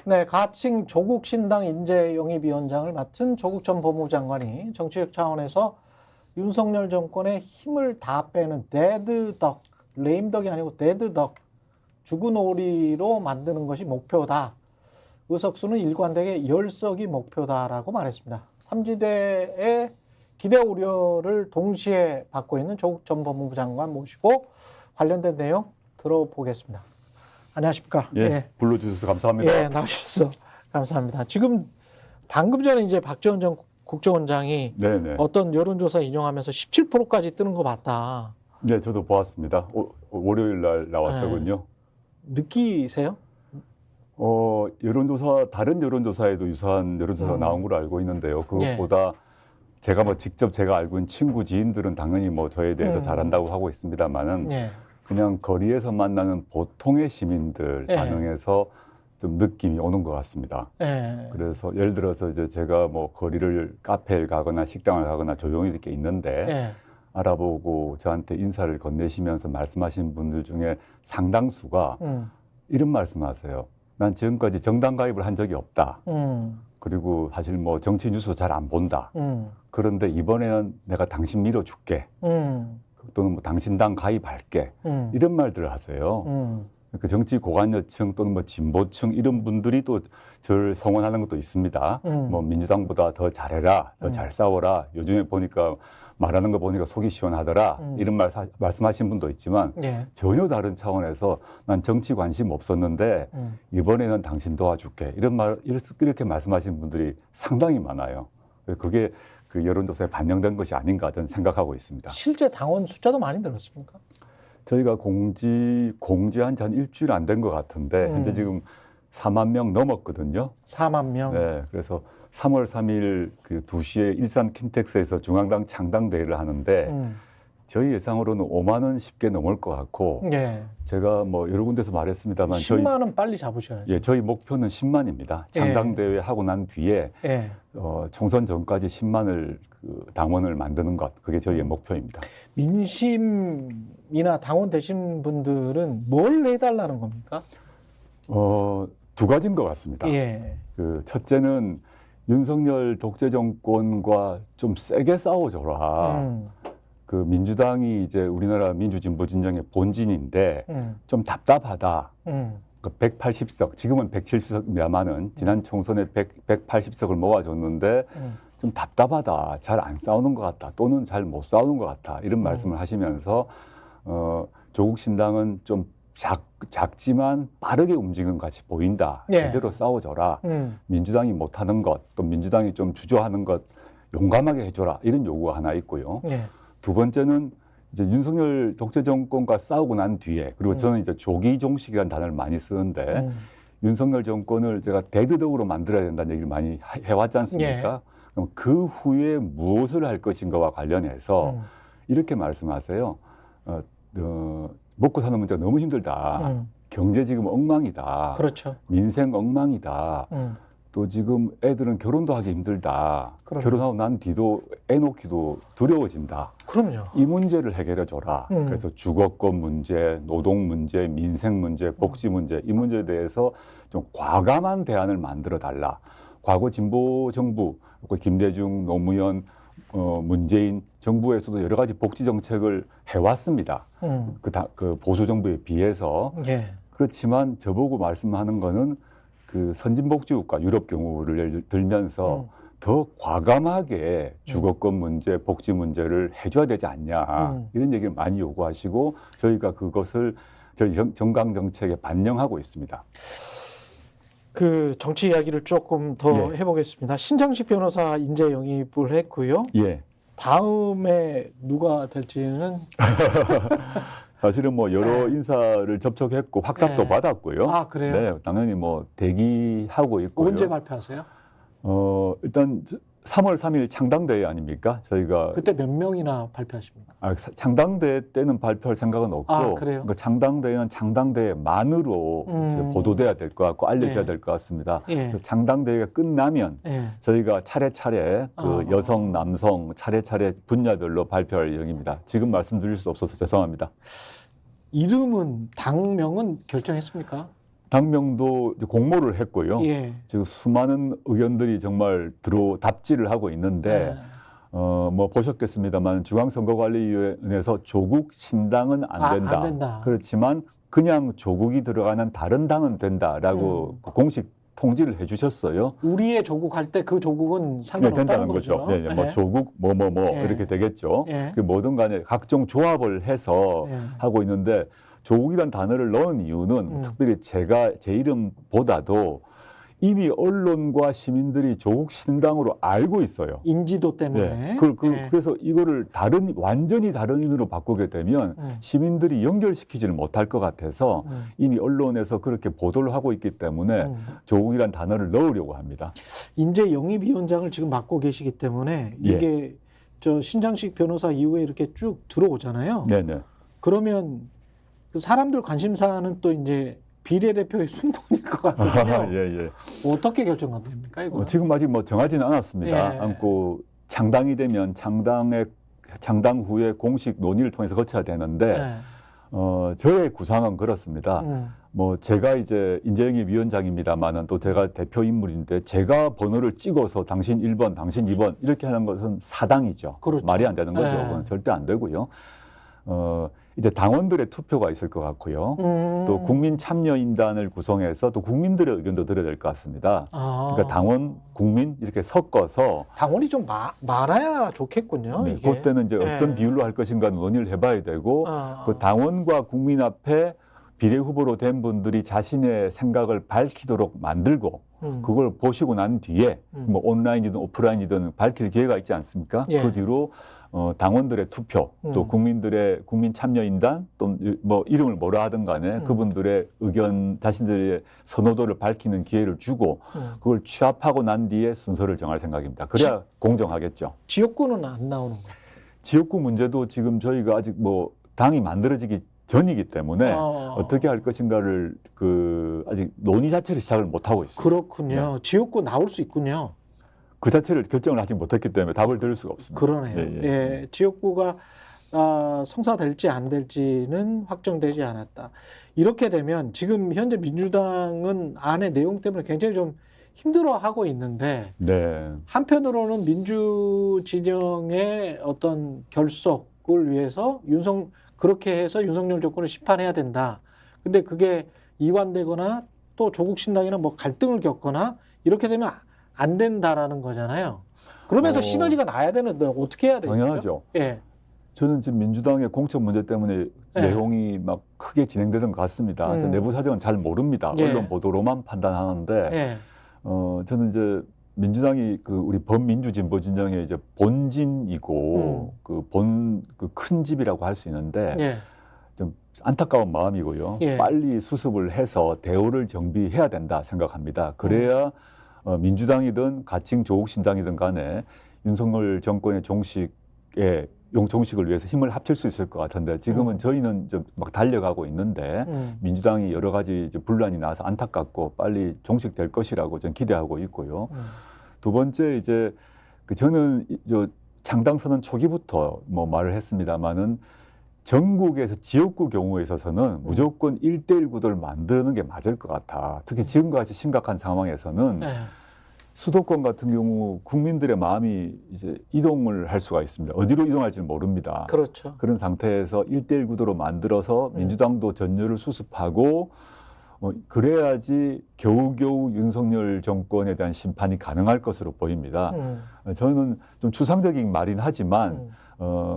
네, 가칭 조국신당 인재영입위원장을 맡은 조국 전 법무부 장관이 정치적 차원에서 윤석열 정권의 힘을 다 빼는 데드덕, 레임덕이 아니고 데드덕, 죽은 오리로 만드는 것이 목표다. 의석수는 일관되게 10석이 목표다라고 말했습니다. 삼지대의 기대 우려를 동시에 받고 있는 조국 전 법무부 장관 모시고 관련된 내용 들어보겠습니다. 안녕하십니까? 예, 예. 불러주셔서 감사합니다. 예, 나오셔서 감사합니다. 지금 방금 전에 이제 박지원 전 국정원장이 네네. 어떤 여론조사 인용하면서 17%까지 뜨는 거 봤다. 네, 저도 보았습니다. 월요일 날 나왔더군요. 느끼세요? 여론조사, 다른 여론조사에도 유사한 여론조사가 나온 걸로 알고 있는데요. 그것보다 제가 직접 제가 알고 있는 친구, 지인들은 당연히 저에 대해서 잘한다고 하고 있습니다만은 예. 그냥 거리에서 만나는 보통의 시민들 예. 반응에서 좀 느낌이 오는 것 같습니다. 예. 그래서 예를 들어서 이제 제가 거리를 카페를 가거나 식당을 가거나 조용히 이렇게 있는데 예. 알아보고 저한테 인사를 건네시면서 말씀하신 분들 중에 상당수가 이런 말씀하세요. 난 지금까지 정당 가입을 한 적이 없다. 그리고 사실 정치 뉴스 잘 안 본다. 그런데 이번에는 내가 당신 밀어줄게. 또는 당신 당 가입할게. 이런 말들을 하세요. 그 정치 고관여층 또는 진보층 이런 분들이 또 저를 성원하는 것도 있습니다. 민주당보다 더 잘해라, 더 잘 싸워라. 요즘에 보니까 말하는 거 보니까 속이 시원하더라. 이런 말씀하신 분도 있지만 예. 전혀 다른 차원에서 난 정치 관심 없었는데 이번에는 당신 도와줄게. 이렇게 말씀하신 분들이 상당히 많아요. 그게 그 여론조사에 반영된 것이 아닌가 저는 생각하고 있습니다. 실제 당원 숫자도 많이 늘었습니까? 저희가 공지한 지 한 일주일 안 된 것 같은데 현재 지금 4만 명 넘었거든요. 4만 명. 네, 그래서 3월 3일 그 2시에 일산 킨텍스에서 중앙당 창당대회를 하는데 저희 예상으로는 5만 원 쉽게 넘을 것 같고 예. 제가 여러 군데서 말했습니다만 10만은 빨리 잡으셔야죠. 예, 저희 목표는 10만입니다. 창당대회 하고 난 뒤에 예. 총선 전까지 10만을 당원을 만드는 것, 그게 저희의 목표입니다. 민심이나 당원 되신 분들은 뭘 해달라는 겁니까? 두 가지인 것 같습니다. 예. 첫째는 윤석열 독재 정권과 좀 세게 싸워줘라. 민주당이 이제 우리나라 민주진보 진영의 본진인데 좀 답답하다. 180석, 지금은 170석이야만은 지난 총선에 180석을 모아줬는데 좀 답답하다. 잘 안 싸우는 것 같다. 또는 잘 못 싸우는 것 같다. 이런 말씀을 하시면서 조국 신당은 좀 작지만 빠르게 움직이는 것 같이 보인다. 예. 제대로 싸워줘라. 민주당이 못하는 것, 또 민주당이 좀 주저하는 것 용감하게 해줘라. 이런 요구가 하나 있고요. 예. 두 번째는 이제 윤석열 독재 정권과 싸우고 난 뒤에, 그리고 저는 이제 조기 종식이라는 단어를 많이 쓰는데 윤석열 정권을 제가 데드덕으로 만들어야 된다는 얘기를 많이 해왔지 않습니까? 예. 그럼 그 후에 무엇을 할 것인가와 관련해서 이렇게 말씀하세요. 먹고 사는 문제가 너무 힘들다. 경제 지금 엉망이다. 그렇죠. 민생 엉망이다. 또 지금 애들은 결혼도 하기 힘들다. 그럼요. 결혼하고 난 뒤도 애 놓기도 두려워진다. 그럼요. 이 문제를 해결해 줘라. 그래서 주거권 문제, 노동 문제, 민생 문제, 복지 문제, 이 문제에 대해서 좀 과감한 대안을 만들어 달라. 과거 진보 정부, 김대중, 노무현, 문재인 정부에서도 여러 가지 복지 정책을 해왔습니다. 그 보수 정부에 비해서. 예. 그렇지만 저보고 말씀하는 거는 그 선진복지국가 유럽 경우를 들면서 더 과감하게 주거권 문제, 복지 문제를 해줘야 되지 않냐. 이런 얘기를 많이 요구하시고 저희가 그것을 저희 정강 정책에 반영하고 있습니다. 그 정치 이야기를 조금 더 해보겠습니다. 신장식 변호사 인재 영입을 했고요. 예. 다음에 누가 될지는 사실은 여러 인사를 접촉했고 확답도 받았고요. 아, 그래요? 네, 당연히 대기하고 있고요. 언제 발표하세요? 일단 3월 3일 창당대회 아닙니까? 저희가 그때 몇 명이나 발표하십니까? 창당대회 때는 발표할 생각은 없고, 아, 그래요? 창당대회는 창당대회만으로 이제 보도돼야 될 것 같고 알려져야 될 것 같습니다. 예. 창당대회가 끝나면 저희가 차례차례 여성, 남성 차례차례 분야별로 발표할 예정입니다. 지금 말씀드릴 수 없어서 죄송합니다. 이름은 당명은 결정했습니까? 당명도 이제 공모를 했고요. 예. 지금 수많은 의견들이 정말 답지를 하고 있는데 뭐 보셨겠습니다만 중앙선거관리위원회에서 조국 신당은 안 된다. 그렇지만 그냥 조국이 들어가는 다른 당은 된다라고 그 공식 통지를 해주셨어요. 우리의 조국 할 때 그 조국은 상관없다는 거죠. 네, 네. 뭐 조국 이렇게 되겠죠. 그 뭐든 간에 각종 조합을 해서 하고 있는데 조국이란 단어를 넣은 이유는 특별히 제가 제 이름보다도 이미 언론과 시민들이 조국 신당으로 알고 있어요. 인지도 때문에. 그래서 이거를 완전히 다른 의미로 바꾸게 되면 시민들이 연결시키지를 못할 것 같아서 이미 언론에서 그렇게 보도를 하고 있기 때문에 조국이란 단어를 넣으려고 합니다. 인재 영입위원장을 지금 맡고 계시기 때문에 이게 저 신장식 변호사 이후에 이렇게 쭉 들어오잖아요. 네네. 그러면 그 사람들 관심사는 또 이제 비례대표의 순번일 것 같거든요. 예. 어떻게 결정하면 됩니까, 이거? 지금 아직 뭐 정하지는 않았습니다. 않고 창당이 되면 창당 후에 공식 논의를 통해서 거쳐야 되는데 저의 구상은 그렇습니다. 뭐 제가 이제 인재영입위원장입니다만은 또 제가 대표 인물인데 제가 번호를 찍어서 당신 1번, 당신 2번 이렇게 하는 것은 사당이죠. 그렇죠. 말이 안 되는 거죠. 그건 절대 안 되고요. 이제 당원들의 투표가 있을 것 같고요. 또 국민참여인단을 구성해서 또 국민들의 의견도 들어야 될 것 같습니다. 그러니까 당원, 국민 이렇게 섞어서 당원이 좀 많아야 좋겠군요. 네, 이게. 그때는 이제 어떤 비율로 할 것인가 논의를 해봐야 되고 그 당원과 국민 앞에 비례 후보로 된 분들이 자신의 생각을 밝히도록 만들고 그걸 보시고 난 뒤에 뭐 온라인이든 오프라인이든 밝힐 기회가 있지 않습니까? 그 뒤로 당원들의 투표, 또 국민 참여인단, 또 뭐 이름을 뭐라 하든 간에 그분들의 의견, 자신들의 선호도를 밝히는 기회를 주고 그걸 취합하고 난 뒤에 순서를 정할 생각입니다. 그래야 공정하겠죠. 지역구는 안 나오는 거예요? 지역구 문제도 지금 저희가 아직 뭐 당이 만들어지기 전이기 때문에 어떻게 할 것인가를 아직 논의 자체를 시작을 못 하고 있습니다. 그렇군요. 네. 지역구 나올 수 있군요. 그 자체를 결정을 하지 못했기 때문에 답을 드릴 수가 없습니다. 그러네요. 예, 지역구가 성사될지 안 될지는 확정되지 않았다. 이렇게 되면 지금 현재 민주당은 안의 내용 때문에 굉장히 좀 힘들어하고 있는데 한편으로는 민주 진영의 어떤 결속을 위해서 그렇게 해서 윤석열 정권을 심판해야 된다. 근데 그게 이완되거나 또 조국 신당이나 뭐 갈등을 겪거나 이렇게 되면 안 된다라는 거잖아요. 그러면서 시너지가 나야 되는데 어떻게 해야 되죠? 당연하죠. 예. 저는 지금 민주당의 공천 문제 때문에 내용이 막 크게 진행되는 것 같습니다. 내부 사정은 잘 모릅니다. 언론 보도로만 판단하는데 저는 이제 민주당이 우리 범민주진보 진영의 이제 본진이고 그 큰 집이라고 할 수 있는데 좀 안타까운 마음이고요. 빨리 수습을 해서 대우를 정비해야 된다 생각합니다. 그래야 민주당이든 가칭 조국신당이든 간에 윤석열 정권의 종식을 위해서 힘을 합칠 수 있을 것 같은데 지금은 저희는 좀 막 달려가고 있는데 민주당이 여러 가지 이제 분란이 나서 안타깝고 빨리 종식될 것이라고 저는 기대하고 있고요. 두 번째 이제 저는 창당 선언 초기부터 뭐 말을 했습니다마는 전국에서 지역구 경우에 있어서는 무조건 1대1 구도를 만드는 게 맞을 것 같아. 특히 지금과 같이 심각한 상황에서는 수도권 같은 경우 국민들의 마음이 이제 이동을 할 수가 있습니다. 어디로 이동할지는 모릅니다. 그렇죠. 그런 상태에서 1대1 구도로 만들어서 민주당도 전열을 수습하고 그래야지 겨우겨우 윤석열 정권에 대한 심판이 가능할 것으로 보입니다. 저는 좀 추상적인 말이긴 하지만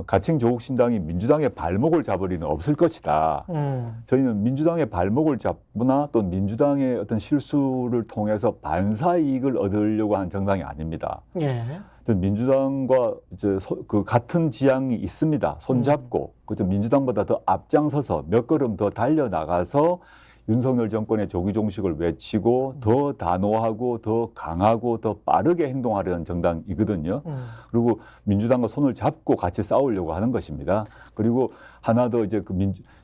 가칭 조국신당이 민주당의 발목을 잡을 리는 없을 것이다. 저희는 민주당의 발목을 잡거나 또 민주당의 어떤 실수를 통해서 반사 이익을 얻으려고 하는 정당이 아닙니다. 민주당과 이제 같은 지향이 있습니다. 손잡고 민주당보다 더 앞장서서 몇 걸음 더 달려나가서 윤석열 정권의 조기 종식을 외치고 더 단호하고 더 강하고 더 빠르게 행동하려는 정당이거든요. 그리고 민주당과 손을 잡고 같이 싸우려고 하는 것입니다. 그리고 하나 더 이제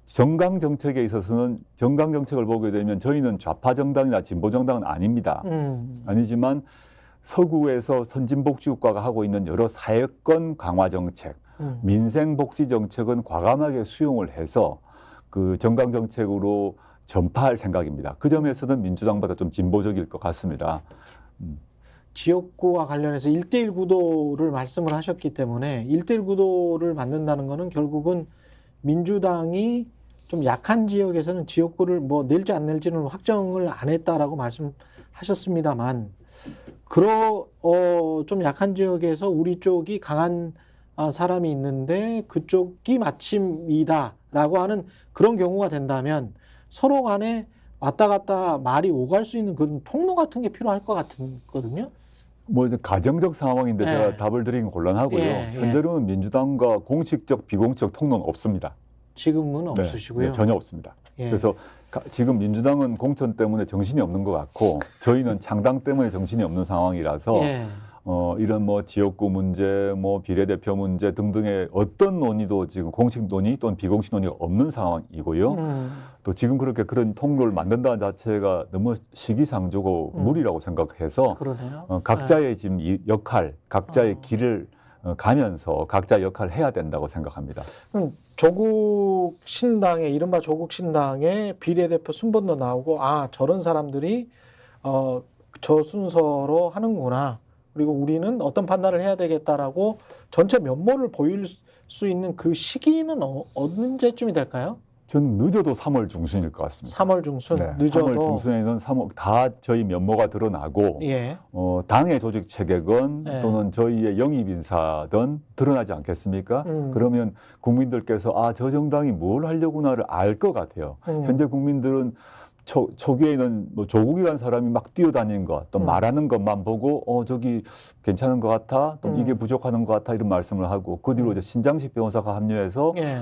정강 정책에 있어서는 정강 정책을 보게 되면 저희는 좌파 정당이나 진보 정당은 아닙니다. 아니지만 서구에서 선진복지국가가 하고 있는 여러 사회권 강화 정책, 민생복지 정책은 과감하게 수용을 해서 정강 정책으로 전파할 생각입니다. 그 점에서는 민주당보다 좀 진보적일 것 같습니다. 지역구와 관련해서 1대1 구도를 말씀을 하셨기 때문에 1대1 구도를 만든다는 것은 결국은 민주당이 좀 약한 지역에서는 지역구를 뭐 낼지 안 낼지는 확정을 안 했다라고 말씀하셨습니다만, 좀 약한 지역에서 우리 쪽이 강한 사람이 있는데 그쪽이 마침이다라고 하는 그런 경우가 된다면 서로 간에 왔다 갔다 말이 오갈 수 있는 그런 통로 같은 게 필요할 것 같거든요. 뭐 이제 가정적 상황인데 예. 제가 답을 드리긴 곤란하고요. 예, 예. 현재로는 민주당과 공식적, 비공식적 통로는 없습니다. 지금은 네, 없으시고요. 네, 전혀 없습니다. 예. 그래서 지금 민주당은 공천 때문에 정신이 없는 것 같고 저희는 창당 때문에 정신이 없는 상황이라서 예. 이런 뭐 지역구 문제, 뭐 비례대표 문제 등등의 어떤 논의도 지금 공식 논의 또는 비공식 논의가 없는 상황이고요. 또 지금 그렇게 그런 통로를 만든다는 자체가 너무 시기상조고 무리라고 생각해서 그러네요. 각자의 지금 이 역할, 각자의 길을 가면서 각자 역할을 해야 된다고 생각합니다. 조국 신당의 이른바 조국 신당의 비례대표 순번도 나오고 저런 사람들이 저 순서로 하는구나. 그리고 우리는 어떤 판단을 해야 되겠다라고 전체 면모를 보일 수 있는 그 시기는 언제쯤이 될까요? 저는 늦어도 3월 중순일 것 같습니다. 3월 중순, 네, 늦어도 3월 중순에는 다 저희 면모가 드러나고 예. 당의 조직 체계건 예. 또는 저희의 영입 인사든 드러나지 않겠습니까? 그러면 국민들께서 저 정당이 뭘 하려구나를 알 것 같아요. 현재 국민들은 초기에는 뭐 조국이라는 사람이 막 뛰어다니는 것, 또 말하는 것만 보고 저기 괜찮은 것 같아, 또 이게 부족하는 것 같아 이런 말씀을 하고 그 뒤로 이제 신장식 변호사가 합류해서 예.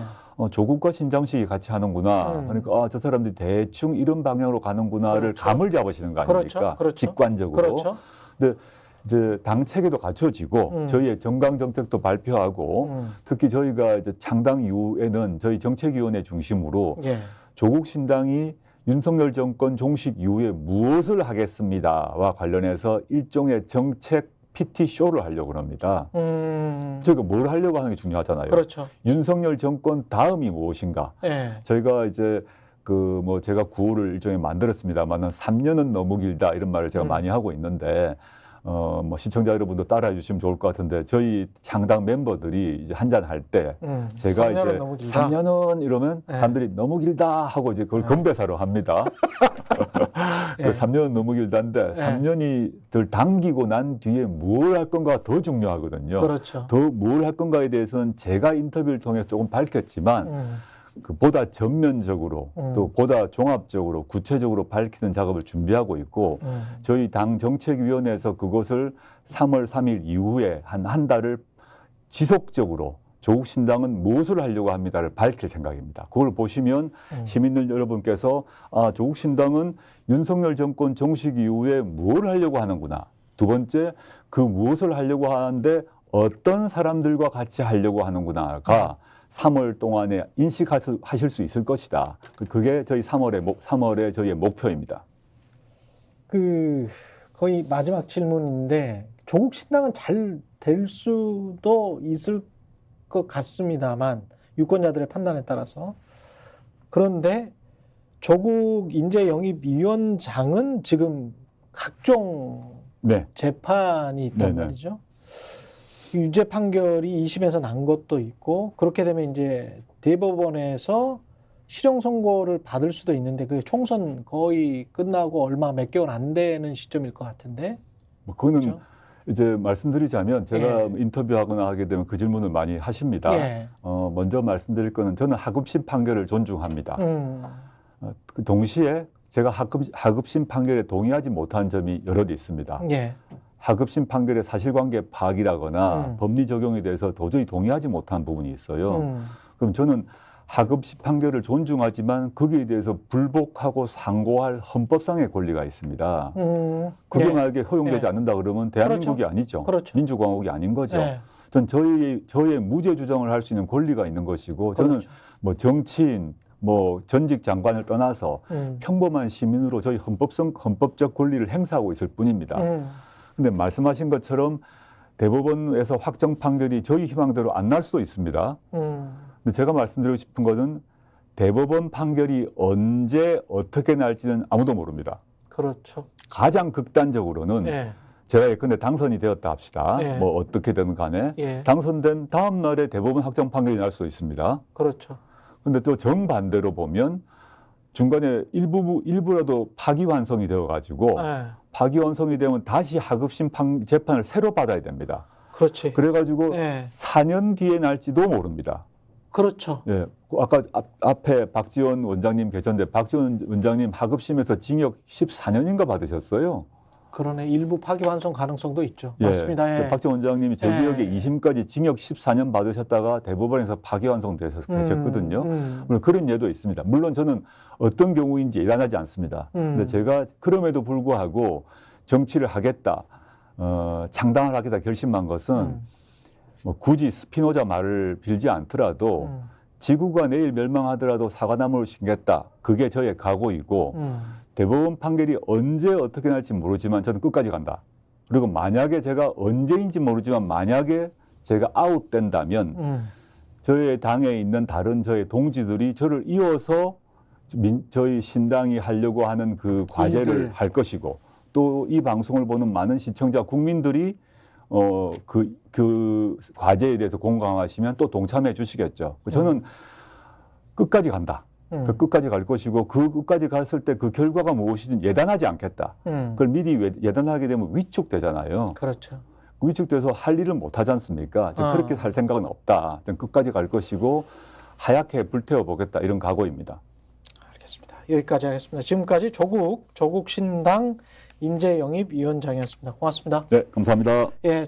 조국과 신장식이 같이 하는구나. 그러니까 저 사람들이 대충 이런 방향으로 가는구나를 그렇죠. 감을 잡으시는 거 아닙니까? 그렇죠. 그렇죠. 직관적으로. 그렇죠. 근데 이제 당 체계도 갖춰지고 저희의 정강 정책도 발표하고 특히 저희가 이제 창당 이후에는 저희 정책위원회 중심으로 예. 조국 신당이 윤석열 정권 종식 이후에 무엇을 하겠습니다와 관련해서 일종의 정책 PT 쇼를 하려고 합니다. 저희가 뭘 하려고 하는 게 중요하잖아요. 그렇죠. 윤석열 정권 다음이 무엇인가? 예. 저희가 이제 제가 구호를 일종의 만들었습니다만은 3년은 너무 길다 이런 말을 제가 많이 하고 있는데 뭐 시청자 여러분도 따라해 주시면 좋을 것 같은데 저희 창당 멤버들이 이제 한잔 할 때 제가 3년은 이제 너무 길다. 3년은 이러면 사람들이 너무 길다 하고 이제 그걸 건배사로 합니다. 예. 3년은 너무 길다인데 3년이 덜 당기고 난 뒤에 뭘 할 건가가 더 중요하거든요. 그렇죠. 더 뭘 할 건가에 대해서는 제가 인터뷰를 통해서 조금 밝혔지만 보다 전면적으로 또 보다 종합적으로 구체적으로 밝히는 작업을 준비하고 있고 저희 당 정책위원회에서 그것을 3월 3일 이후에 한 달을 지속적으로 조국 신당은 무엇을 하려고 합니다를 밝힐 생각입니다. 그걸 보시면 시민들 여러분께서 조국 신당은 윤석열 정권 종식 이후에 뭘 하려고 하는구나. 두 번째, 그 무엇을 하려고 하는데 어떤 사람들과 같이 하려고 하는구나가 3월 동안에 인식하실 수 있을 것이다. 그게 저희 3월에 저희의 목표입니다. 거의 마지막 질문인데 조국 신당은 잘 될 수도 있을 것 같습니다만 유권자들의 판단에 따라서. 그런데 조국 인재영입위원장은 지금 각종 재판이 있단 말이죠. 유죄 판결이 2심에서 난 것도 있고 그렇게 되면 이제 대법원에서 실형 선고를 받을 수도 있는데 그게 총선 거의 끝나고 얼마 몇 개월 안 되는 시점일 것 같은데. 그거는 그렇죠? 이제 말씀드리자면 제가 인터뷰하거나 하게 되면 그 질문을 많이 하십니다. 먼저 말씀드릴 거는 저는 하급심 판결을 존중합니다. 동시에 제가 하급심 판결에 동의하지 못한 점이 여럿 있습니다. 하급심 판결의 사실관계 파악이라거나 법리 적용에 대해서 도저히 동의하지 못한 부분이 있어요. 그럼 저는 하급심 판결을 존중하지만 거기에 대해서 불복하고 상고할 헌법상의 권리가 있습니다. 그게 만약에 허용되지 않는다 그러면 대한민국이 그렇죠. 아니죠. 그렇죠. 민주공화국이 아닌 거죠. 전 저의 무죄 주장을 할 수 있는 권리가 있는 것이고 저는 뭐 정치인, 뭐 전직 장관을 떠나서 평범한 시민으로 저희 헌법적 권리를 행사하고 있을 뿐입니다. 근데 말씀하신 것처럼 대법원에서 확정 판결이 저희 희망대로 안 날 수도 있습니다. 근데 제가 말씀드리고 싶은 것은 대법원 판결이 언제 어떻게 날지는 아무도 모릅니다. 그렇죠. 가장 극단적으로는 예. 제가 예컨대 당선이 되었다 합시다. 예. 뭐 어떻게 되든 간에 예. 당선된 다음 날에 대법원 확정 판결이 날 수도 있습니다. 그렇죠. 근데 또 정반대로 보면 중간에 일부라도 파기환송이 되어가지고 예. 파기환송이 되면 다시 하급심 재판을 새로 받아야 됩니다. 그렇지. 그래가지고 예. 4년 뒤에 날지도 모릅니다. 그렇죠. 예, 아까 앞에 박지원 원장님 계셨는데 박지원 원장님 하급심에서 징역 14년인가 받으셨어요. 그러네. 일부 파기환송 가능성도 있죠. 예, 맞습니다. 예. 박지원 원장님이 제 예. 기억에 2심까지 징역 14년 받으셨다가 대법원에서 파기환송 되셨거든요. 물론 그런 예도 있습니다. 물론 저는 어떤 경우인지 예단하지 않습니다. 근데 제가 그럼에도 불구하고 정치를 하겠다, 창당을 하겠다 결심한 것은 뭐 굳이 스피노자 말을 빌지 않더라도 지구가 내일 멸망하더라도 사과나무를 심겠다. 그게 저의 각오이고 대법원 판결이 언제 어떻게 날지 모르지만 저는 끝까지 간다. 그리고 만약에 제가 언제인지 모르지만 만약에 제가 아웃된다면 저희 당에 있는 다른 저희 동지들이 저를 이어서 저희 신당이 하려고 하는 그 과제를 일들. 할 것이고 또 이 방송을 보는 많은 시청자 국민들이 그 과제에 대해서 공감하시면 또 동참해 주시겠죠. 저는 끝까지 간다. 그 끝까지 갈 것이고 그 끝까지 갔을 때 그 결과가 무엇이든 예단하지 않겠다. 그걸 미리 예단하게 되면 위축되잖아요. 그렇죠. 위축돼서 할 일을 못 하지 않습니까? 저는 그렇게 할 생각은 없다. 저는 끝까지 갈 것이고 하얗게 불태워 보겠다. 이런 각오입니다. 알겠습니다. 여기까지 하겠습니다. 지금까지 조국 신당 인재영입위원장이었습니다. 고맙습니다. 네, 감사합니다. 예.